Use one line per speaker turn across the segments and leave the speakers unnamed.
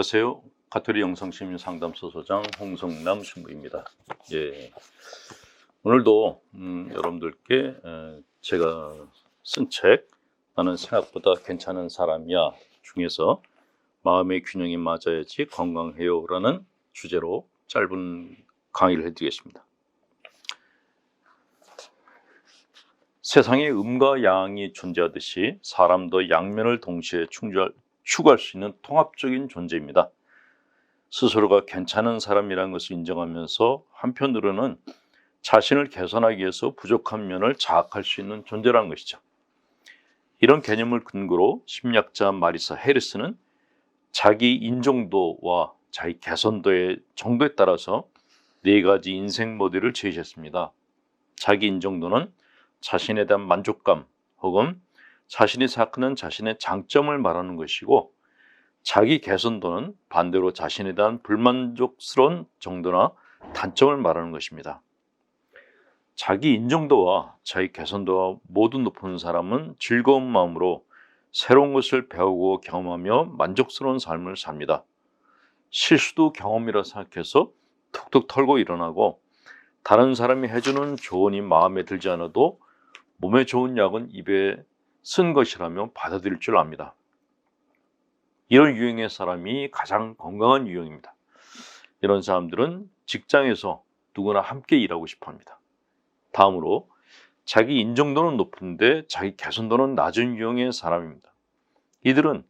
안녕하세요. 가톨릭 영성시민상담소 소장 홍성남 신부입니다. 오늘도 여러분들께 제가 쓴 책 나는 생각보다 괜찮은 사람이야 중에서 마음의 균형이 맞아야지 건강해요 라는 주제로 짧은 강의를 해드리겠습니다. 세상에 음과 양이 존재하듯이 사람도 양면을 동시에 추구할 수 있는 통합적인 존재입니다. 스스로가 괜찮은 사람이라는 것을 인정하면서 한편으로는 자신을 개선하기 위해서 부족한 면을 자학할 수 있는 존재라는 것이죠. 이런 개념을 근거로 심리학자 마리사 해리스는 자기 인정도와 자기 개선도의 정도에 따라서 4가지 인생 모델을 제시했습니다. 자기 인정도는 자신에 대한 만족감 혹은 자신이 생각하는 자신의 장점을 말하는 것이고, 자기 개선도는 반대로 자신에 대한 불만족스러운 정도나 단점을 말하는 것입니다. 자기 인정도와 자기 개선도가 모두 높은 사람은 즐거운 마음으로 새로운 것을 배우고 경험하며 만족스러운 삶을 삽니다. 실수도 경험이라 생각해서 툭툭 털고 일어나고, 다른 사람이 해주는 조언이 마음에 들지 않아도 몸에 좋은 약은 입에 쓴 것이라며 받아들일 줄 압니다. 이런 유형의 사람이 가장 건강한 유형입니다. 이런 사람들은 직장에서 누구나 함께 일하고 싶어 합니다. 다음으로 자기 인정도는 높은데 자기 개선도는 낮은 유형의 사람입니다. 이들은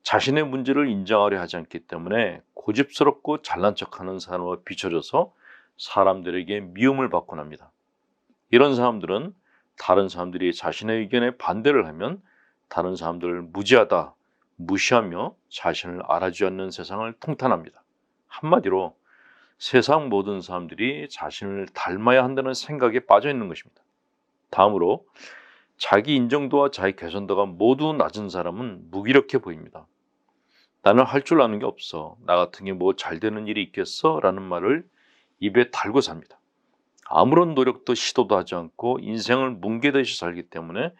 자신의 문제를 인정하려 하지 않기 때문에 고집스럽고 잘난 척하는 사람으로 비춰져서 사람들에게 미움을 받곤 합니다. 이런 사람들은 다른 사람들이 자신의 의견에 반대를 하면 다른 사람들을 무지하다, 무시하며 자신을 알아주지 않는 세상을 통탄합니다. 한마디로 세상 모든 사람들이 자신을 닮아야 한다는 생각에 빠져 있는 것입니다. 다음으로 자기 인정도와 자기 개선도가 모두 낮은 사람은 무기력해 보입니다. 나는 할 줄 아는 게 없어, 나 같은 게 뭐 잘 되는 일이 있겠어? 라는 말을 입에 달고 삽니다. 아무런 노력도 시도도 하지 않고 인생을 뭉개듯이 살기 때문에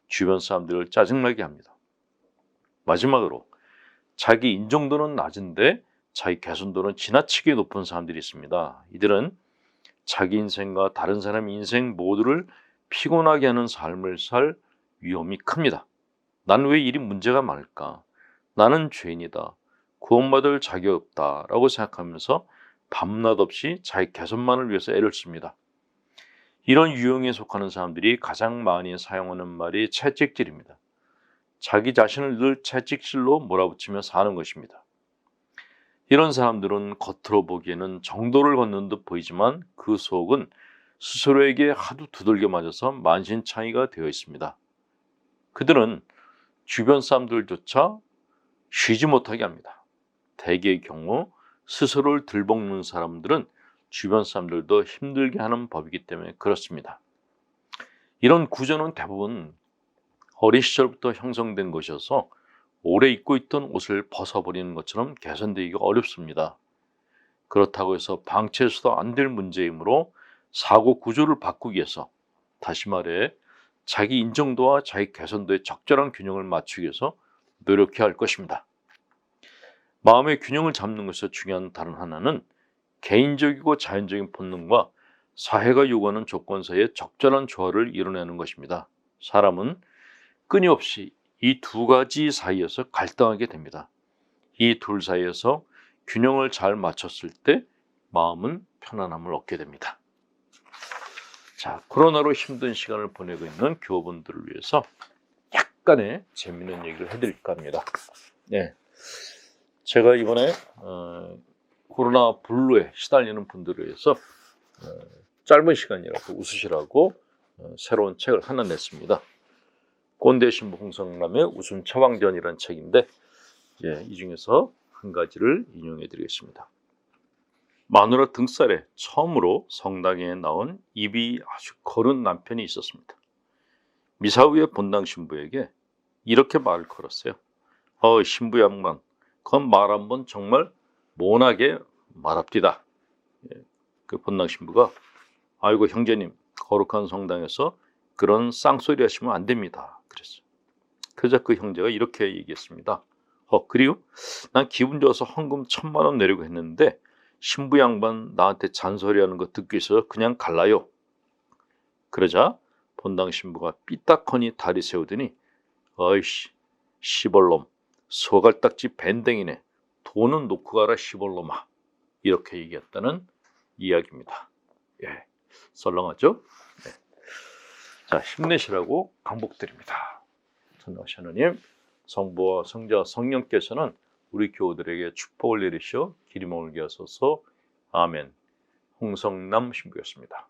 주변 사람들을 짜증나게 합니다. 마지막으로 자기 인정도는 낮은데 자기 개선도는 지나치게 높은 사람들이 있습니다. 이들은 자기 인생과 다른 사람의 인생 모두를 피곤하게 하는 삶을 살 위험이 큽니다. 난 왜 이리 문제가 많을까? 나는 죄인이다. 구원받을 자격이 없다 라고 생각하면서 밤낮 없이 자기 개선만을 위해서 애를 씁니다. 이런 유형에 속하는 사람들이 가장 많이 사용하는 말이 채찍질입니다. 자기 자신을 늘 채찍질로 몰아붙이며 사는 것입니다. 이런 사람들은 겉으로 보기에는 정도를 걷는 듯 보이지만 그 속은 스스로에게 하도 두들겨 맞아서 만신창이가 되어 있습니다. 그들은 주변 사람들조차 쉬지 못하게 합니다. 대개의 경우 스스로를 들볶는 사람들은 주변 사람들도 힘들게 하는 법이기 때문에 그렇습니다. 이런 구조는 대부분 어린 시절부터 형성된 것이어서 오래 입고 있던 옷을 벗어버리는 것처럼 개선되기가 어렵습니다. 그렇다고 해서 방치해서도 안 될 문제이므로 사고 구조를 바꾸기 위해서, 다시 말해 자기 인정도와 자기 개선도의 적절한 균형을 맞추기 위해서 노력해야 할 것입니다. 마음의 균형을 잡는 것에서 중요한 다른 하나는 개인적이고 자연적인 본능과 사회가 요구하는 조건 사이의 적절한 조화를 이뤄내는 것입니다. 사람은 끊임없이 이 2가지 사이에서 갈등하게 됩니다. 이 둘 사이에서 균형을 잘 맞췄을 때 마음은 편안함을 얻게 됩니다. 자, 코로나로 힘든 시간을 보내고 있는 교우분들을 위해서 약간의 재미있는 얘기를 해드릴까 합니다. 제가 이번에 코로나 블루에 시달리는 분들을 위해서 짧은 시간이라도 웃으시라고 새로운 책을 하나 냈습니다. 꼰대 신부 홍성남의 웃음 처방전이라는 책인데, 이 중에서 한 가지를 인용해 드리겠습니다. 마누라 등살에 처음으로 성당에 나온 입이 아주 거른 남편이 있었습니다. 미사 후에 본당 신부에게 이렇게 말을 걸었어요. 신부 양반, 그건 말 한번 정말 모나게 말합디다. 그 본당 신부가 아이고 형제님, 거룩한 성당에서 그런 쌍소리 하시면 안 됩니다. 그랬어요. 그래서 그 형제가 이렇게 얘기했습니다. 그리고 난 기분 좋아서 헌금 1,000만 원 내려고 했는데 신부 양반 나한테 잔소리하는 거 듣기 있어서 그냥 갈라요. 그러자 본당 신부가 삐딱하니 다리 세우더니 어이씨 시벌놈 소갈딱지 밴댕이네 돈은 놓고 가라 시벌놈아 이렇게 얘기했다는 이야기입니다. 예, 썰렁하죠? 네. 자, 힘내시라고 강복드립니다. 전능하신 하나님, 성부와 성자 성령께서는 우리 교우들에게 축복을 내리시어 기림을 올게 하소서. 아멘. 홍성남 신부였습니다.